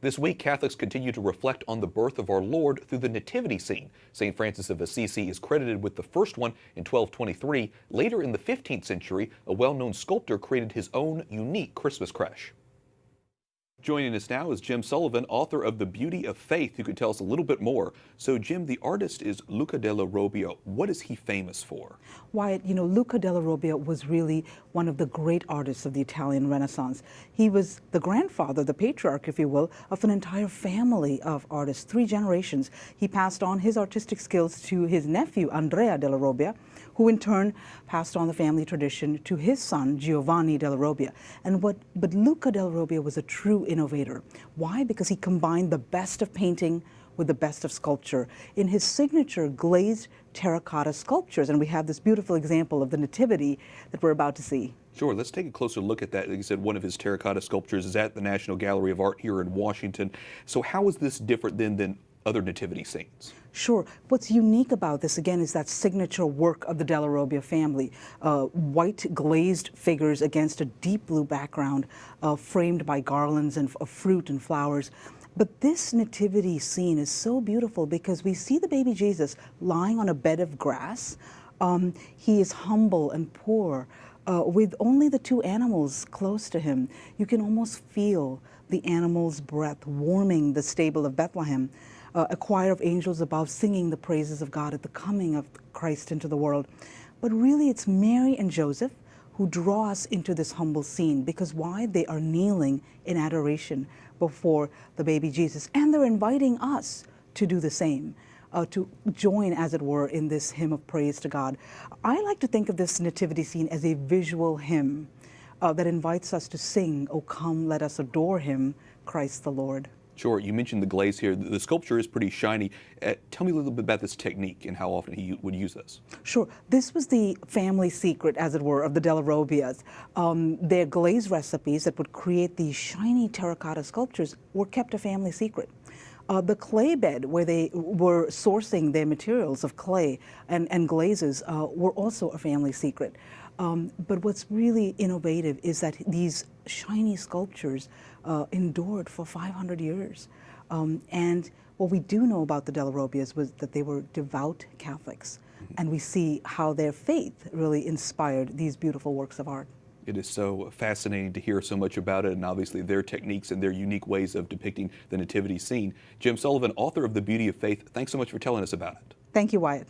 This week, Catholics continue to reflect on the birth of our Lord through the nativity scene. St. Francis of Assisi is credited with the first one in 1223. Later in the 15th century, a well-known sculptor created his own unique Christmas creche. Joining us now is Jem Sullivan, author of The Beauty of Faith, who can tell us a little bit more. So, Jem, the artist is Luca della Robbia. What is he famous for? Wyatt, Luca della Robbia was really one of the great artists of the Italian Renaissance. He was the grandfather, the patriarch, if you will, of an entire family of artists, 3 generations. He passed on his artistic skills to his nephew, Andrea della Robbia, who in turn passed on the family tradition to his son, Giovanni della Robbia. But Luca della Robbia was a true innovator. Why? Because he combined the best of painting with the best of sculpture in his signature glazed terracotta sculptures. And we have this beautiful example of the Nativity that we're about to see. Sure, let's take a closer look at that. Like you said, one of his terracotta sculptures is at the National Gallery of Art here in Washington. So how is this different than other nativity scenes? Sure. What's unique about this, again, is that signature work of the della Robbia family. White glazed figures against a deep blue background, framed by garlands of fruit and flowers. But this nativity scene is so beautiful because we see the baby Jesus lying on a bed of grass. He is humble and poor, with only the 2 animals close to him. You can almost feel the animals' breath warming the stable of Bethlehem. A choir of angels above singing the praises of God at the coming of Christ into the world. But really it's Mary and Joseph who draw us into this humble scene, because why? They are kneeling in adoration before the baby Jesus, and they're inviting us to do the same, to join, as it were, in this hymn of praise to God. I like to think of this nativity scene as a visual hymn that invites us to sing, "O come, let us adore him, Christ the Lord." Sure, you mentioned the glaze here. The sculpture is pretty shiny. Tell me a little bit about this technique and how often he would use this. Sure. This was the family secret, as it were, of the della Robbias. Their glaze recipes that would create these shiny terracotta sculptures were kept a family secret. The clay bed where they were sourcing their materials of clay and glazes were also a family secret. But what's really innovative is that these shiny sculptures endured for 500 years. And what we do know about the della Robbias was that they were devout Catholics. And we see how their faith really inspired these beautiful works of art. It is so fascinating to hear so much about it, and obviously their techniques and their unique ways of depicting the nativity scene. Jem Sullivan, author of The Beauty of Faith, thanks so much for telling us about it. Thank you, Wyatt.